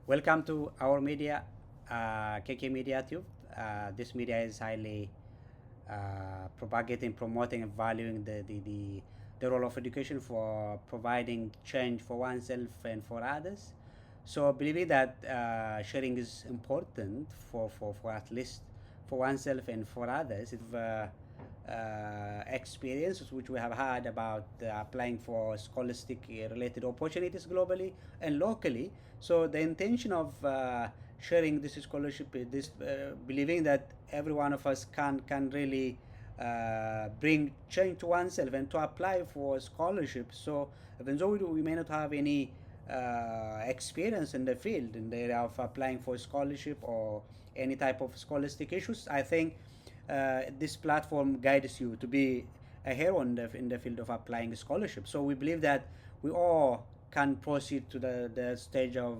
Welcome to our media, KK Media Tube. This media is highly propagating, promoting, and valuing the role of education for providing change for oneself and for others. So, believing that sharing is important for at least for oneself and for others. If experiences which we have had about applying for scholastic related opportunities globally and locally. So the intention of sharing this scholarship is this believing that every one of us can really bring change to oneself and to apply for scholarship. So even though we may not have any experience in the field in the area of applying for scholarship or any type of scholastic issues, I think this platform guides you to be a hero in the field of applying scholarship. So we believe that we all can proceed to the stage of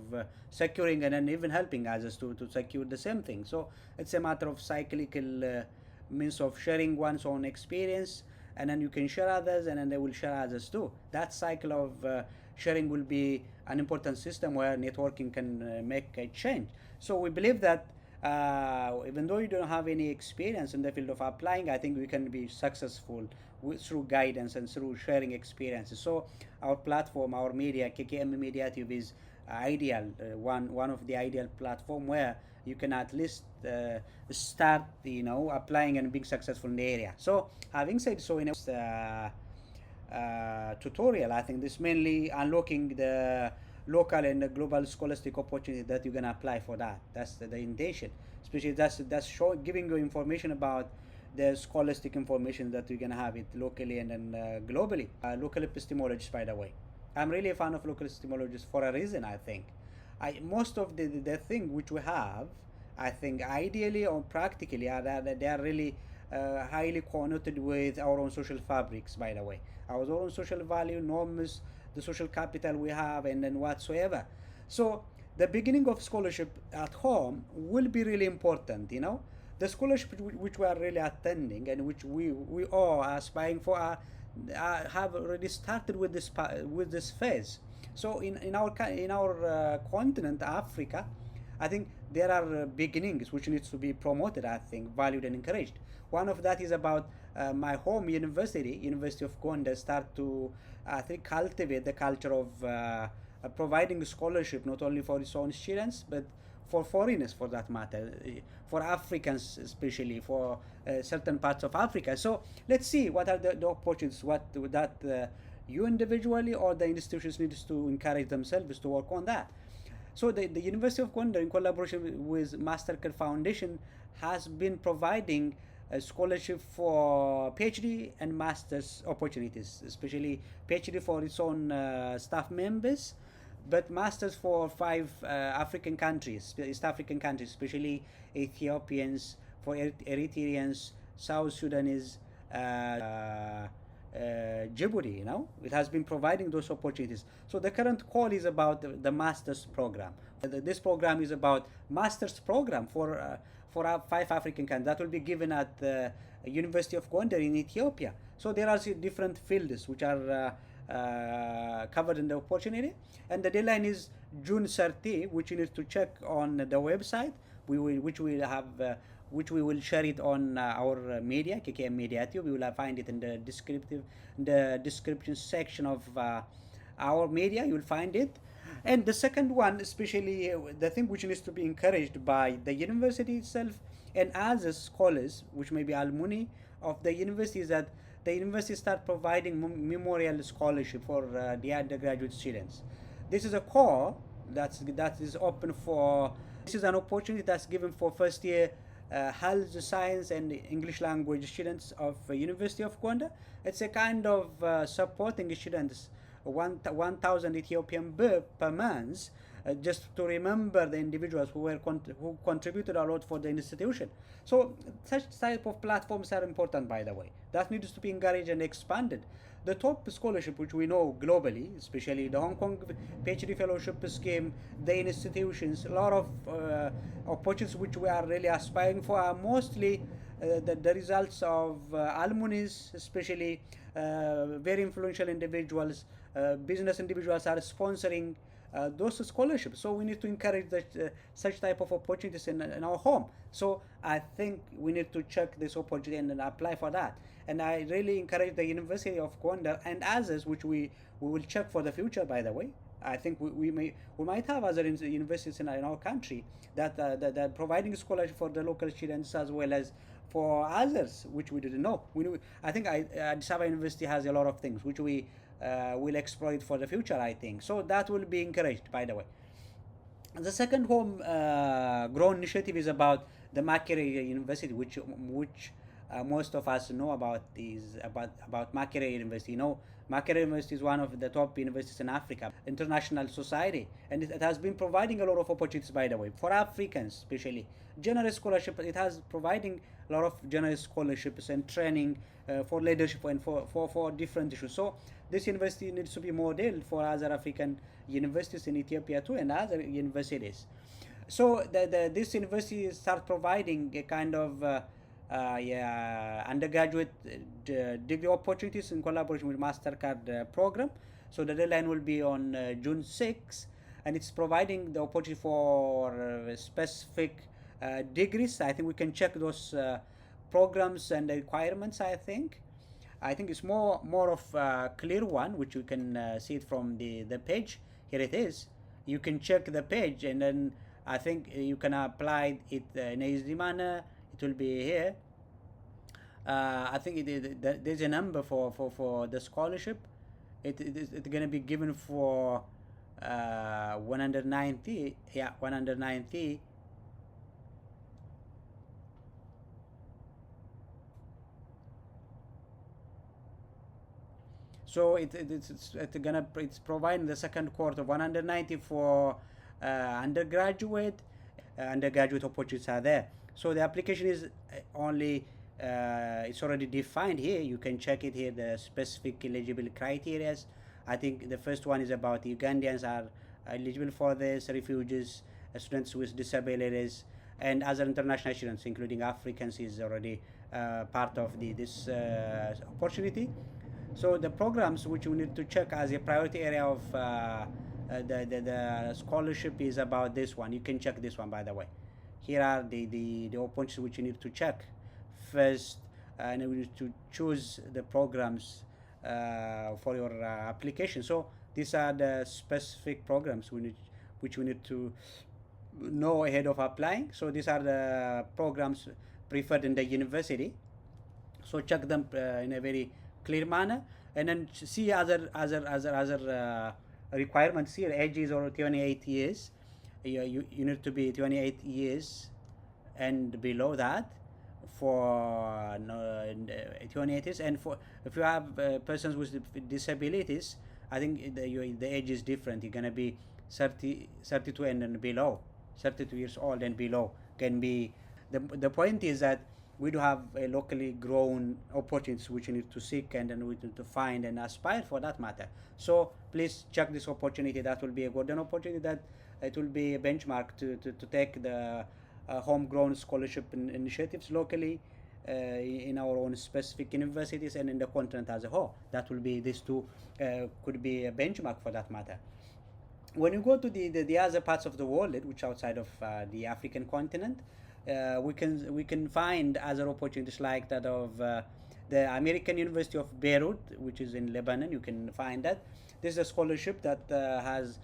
securing and then even helping others to secure the same thing. So it's a matter of cyclical means of sharing one's own experience, and then you can share others, and then they will share others too. That cycle of sharing will be an important system where networking can make a change. So we believe that even though you don't have any experience in the field of applying, I think we can be successful through guidance and through sharing experiences. So our platform, our media, KKM Media Tube is ideal, one of the ideal platform where you can at least start, applying and being successful in the area. So having said so, in a tutorial, I think this mainly unlocking the local and the global scholastic opportunity that you're gonna apply for that. That's the intention. Especially that's giving you information about the scholastic information that you're gonna have it locally and then globally. Local epistemologists, by the way, I'm really a fan of local epistemologists for a reason. I think, most of the thing which we have, I think ideally or practically, they are really highly connoted with our own social fabrics. By the way, our own social value, norms, the social capital we have, and then whatsoever. So the beginning of scholarship at home will be really important. The scholarship which we are really attending and which we all are aspiring for have already started with this phase. So in our continent, Africa, I think there are beginnings which needs to be promoted. I think valued and encouraged. One of that is about my home university, University of Gondar, start to I think cultivate the culture of providing scholarship not only for its own students but for foreigners, for that matter, for Africans, especially for certain parts of Africa. So let's see what are the opportunities, what that you individually or the institutions needs to encourage themselves to work on that. So the University of Gondar, in collaboration with Mastercard Foundation, has been providing a scholarship for PhD and master's opportunities, especially PhD for its own staff members, but masters for five African countries, East African countries, especially Ethiopians, for Eritreans, South Sudanese, Djibouti. It has been providing those opportunities. So the current call is about the master's program. This program is about master's program for our five African countries that will be given at the University of Gondar in Ethiopia. So there are different fields which are covered in the opportunity, and the deadline is June 30, which you need to check on the website. Which we will share it on our media, KKM Media Tube. You will find it in the description section of our media. You will find it. And the second one, especially the thing which needs to be encouraged by the university itself and other scholars, which may be alumni of the university, is that the university start providing memorial scholarship for the undergraduate students. This is a call that is open for. This is an opportunity that's given for first year health science and English language students of University of Gondar. It's a kind of supporting students 1,000 Ethiopian birr per month, just to remember the individuals who contributed a lot for the institution. So such type of platforms are important, by the way. That needs to be encouraged and expanded. The top scholarship, which we know globally, especially the Hong Kong PhD fellowship scheme, the institutions, a lot of opportunities which we are really aspiring for are mostly the results of alumni, especially very influential individuals, business individuals are sponsoring those scholarships. So we need to encourage such type of opportunities in our home. So I think we need to check this opportunity and apply for that. And I really encourage the University of Gondar and others, which we will check for the future, by the way. I think we might have other universities in our country that are providing scholarship for the local students as well as for others, which we didn't know. I think Addis Ababa University has a lot of things which we will exploit for the future, I think. So that will be encouraged, by the way. The second home grown initiative is about the Makerere University, which most of us know about about Makerere University. You know, Makerere University is one of the top universities in Africa, international society, and it has been providing a lot of opportunities, by the way, for Africans, especially generous scholarship. It has providing a lot of generous scholarships and training for leadership and for different issues. So this university needs to be model for other African universities in Ethiopia too and other universities. So this university start providing a kind of undergraduate degree opportunities in collaboration with Mastercard program. So the deadline will be on June 6, and it's providing the opportunity for specific degrees. I think we can check those programs and requirements. I think it's more of a clear one, which you can see it from the page. Here it is. You can check the page, and then I think you can apply it in a easy manner. It will be here. I think there's a number for the scholarship. It's going to be given for 190. Yeah, 190. So it's providing the second quarter 190 for undergraduate. Undergraduate opportunities are there. So the application is only it's already defined here. You can check it here, the specific eligibility criteria. I think the first one is about Ugandans are eligible for this, refugees, students with disabilities, and other international students, including Africans, is already part of this opportunity. So the programs which we need to check as a priority area of the scholarship is about this one. You can check this one, by the way. Here are the opportunities which you need to check first, and we need to choose the programs for your application. So these are the specific programs which we need to know ahead of applying. So these are the programs preferred in the university. So check them in a very clear manner, and then see other requirements here. Age is or 28 years. You need to be 28 years and below that for 28 years, and for if you have persons with disabilities, I think the age is different. You're gonna be 32 and below, 32 years old and below can be. The point is that we do have a locally grown opportunities which you need to seek, and then we need to find and aspire for that matter. So please check this opportunity. That will be a golden opportunity, that it will be a benchmark to take the homegrown scholarship initiatives locally in our own specific universities and in the continent as a whole. That will be, these two could be a benchmark for that matter. When you go to the other parts of the world, which outside of the African continent, we can find other opportunities like that of the American University of Beirut, which is in Lebanon. You can find that this is a scholarship that has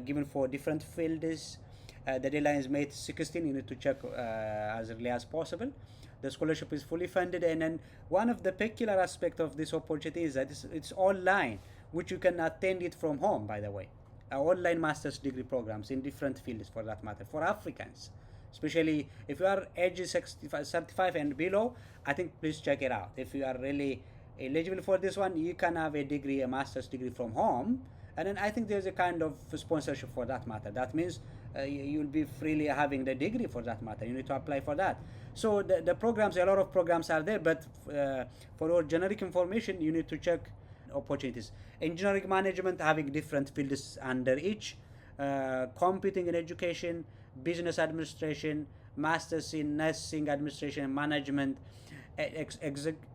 given for different fields. The deadline is May 16. You need to check as early as possible. The scholarship is fully funded, and then one of the peculiar aspects of this opportunity is that it's online, which you can attend it from home, by the way. Online master's degree programs in different fields, for that matter, for Africans. Especially if you are age 35 and below, I think please check it out. If you are really eligible for this one, you can have a degree, a master's degree from home, and then I think there's a kind of sponsorship for that matter. That means you'll be freely having the degree for that matter. You need to apply for that. So the programs, a lot of programs are there, but for your generic information, you need to check opportunities. Engineering management, having different fields under each, computing in education, business administration, masters in nursing administration and management,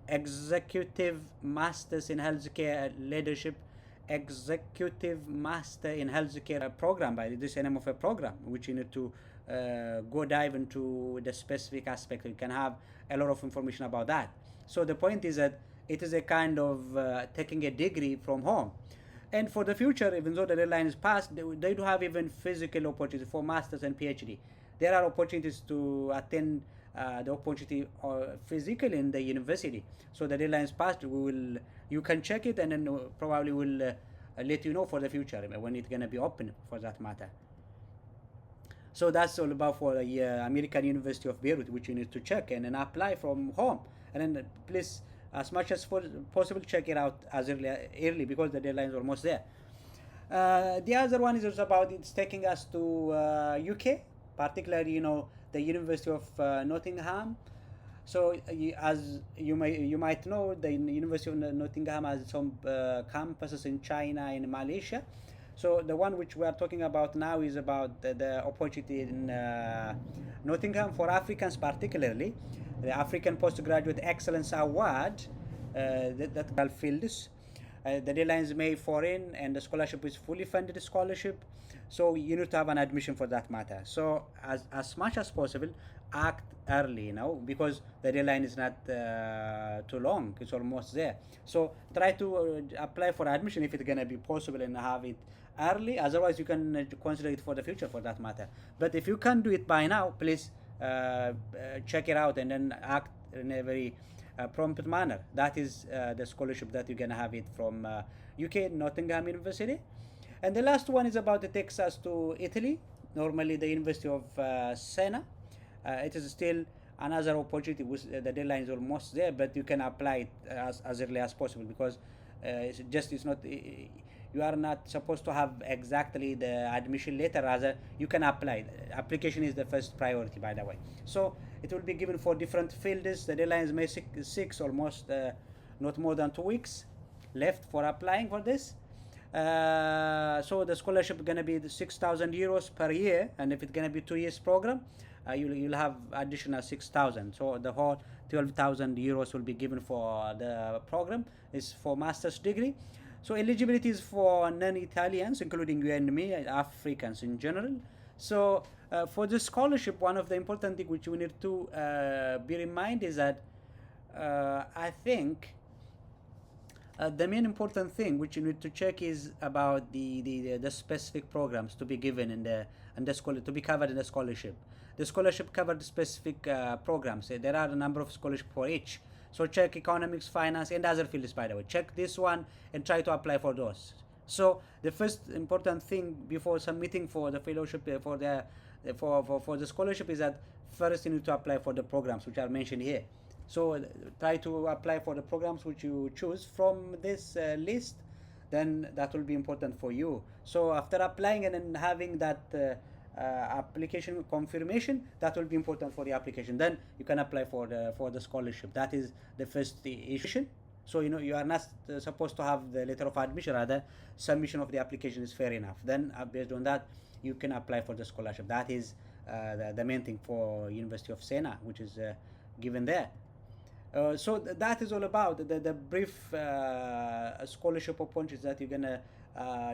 executive masters in healthcare leadership, executive master in healthcare program. By this name of a program, which you need to go dive into the specific aspect. You can have a lot of information about that. So the point is that it is a kind of taking a degree from home. And for the future, even though the deadline is passed, they do have even physical opportunities for masters and PhD. There are opportunities to attend the opportunity physically in the university. So the deadline is passed. You can check it, and then probably will let you know for the future when it's gonna be open, for that matter. So that's all about for the American University of Beirut, which you need to check and then apply from home. And then please, as much as possible, check it out as early because the deadline is almost there. The other one is also about it's taking us to UK, particularly the University of Nottingham. So as you might know, the University of Nottingham has some campuses in China and Malaysia. So the one which we are talking about now is about the opportunity in Nottingham for Africans, particularly the African Postgraduate Excellence Award that fields. The deadline is May 14, and the scholarship is fully funded scholarship. So you need to have an admission for that matter. So as much as possible, act early, because the deadline is not too long. It's almost there. So try to apply for admission if it's gonna be possible and have it early. Otherwise, you can consider it for the future, for that matter. But if you can't do it by now, please check it out and then act in a very prompt manner. That is the scholarship that you're gonna have it from UK Nottingham University. And the last one is about the Texas to Italy. Normally, the University of Siena. It is still another opportunity. The deadline is almost there, but you can apply it as early as possible because it's not. You are not supposed to have exactly the admission letter. Rather, you can apply. Application is the first priority, by the way. So it will be given for different fields. The deadline is May 6, almost not more than 2 weeks left for applying for this. So the scholarship is gonna be €6,000 per year, and if it's gonna be 2 years program, you'll have additional 6,000. So the whole €12,000 will be given for the program. Is for master's degree. So eligibility is for non-Italians, including you and me, Africans in general. So for the scholarship, one of the important things which we need to bear in mind is that I think the main important thing which you need to check is about the specific programs to be given in the school, to be covered in the scholarship. The scholarship covered specific programs. There are a number of scholarships for each. So check economics, finance, and other fields, by the way. Check this one and try to apply for those. So the first important thing before submitting for the fellowship for the scholarship is that first you need to apply for the programs which are mentioned here. So try to apply for the programs which you choose from this list. Then that will be important for you. So after applying and then having that application confirmation, that will be important for the application. Then you can apply for the scholarship. That is the first issue. So you are not supposed to have the letter of admission. Rather, submission of the application is fair enough. Then based on that, you can apply for the scholarship. That is the main thing for University of Siena, which is given there. So that is all about the brief scholarship opportunities that you're gonna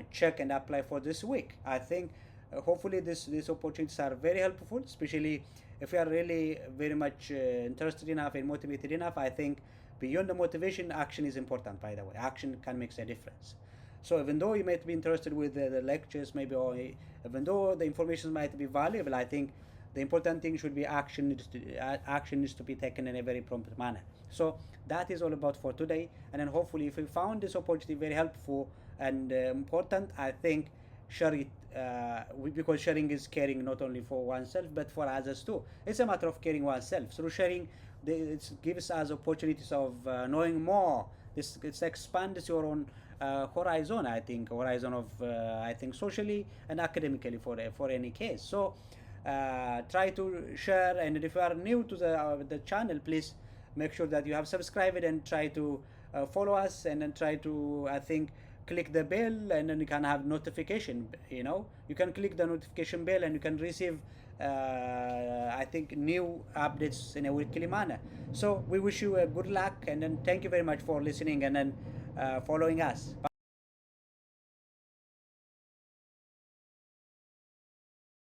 check and apply for this week. I think hopefully these opportunities are very helpful, especially if you are really very much interested enough and motivated enough. I think beyond the motivation, action is important, by the way. Action can make a difference. So even though you might be interested with the lectures, maybe, or even though the information might be valuable, I think the important thing should be action needs to be taken in a very prompt manner. So that is all about for today. And then hopefully if you found this opportunity very helpful and important, I think share it because sharing is caring not only for oneself but for others too. It's a matter of caring oneself. Through sharing, it gives us opportunities of knowing more. It expands your own horizon. I think socially and academically for any case. So try to share, and if you are new to the channel, please make sure that you have subscribed and try to follow us, and then try to click the bell, and then you can have notification. You can click the notification bell and you can receive new updates in a weekly manner. So we wish you a good luck, and then thank you very much for listening and then following us. Bye.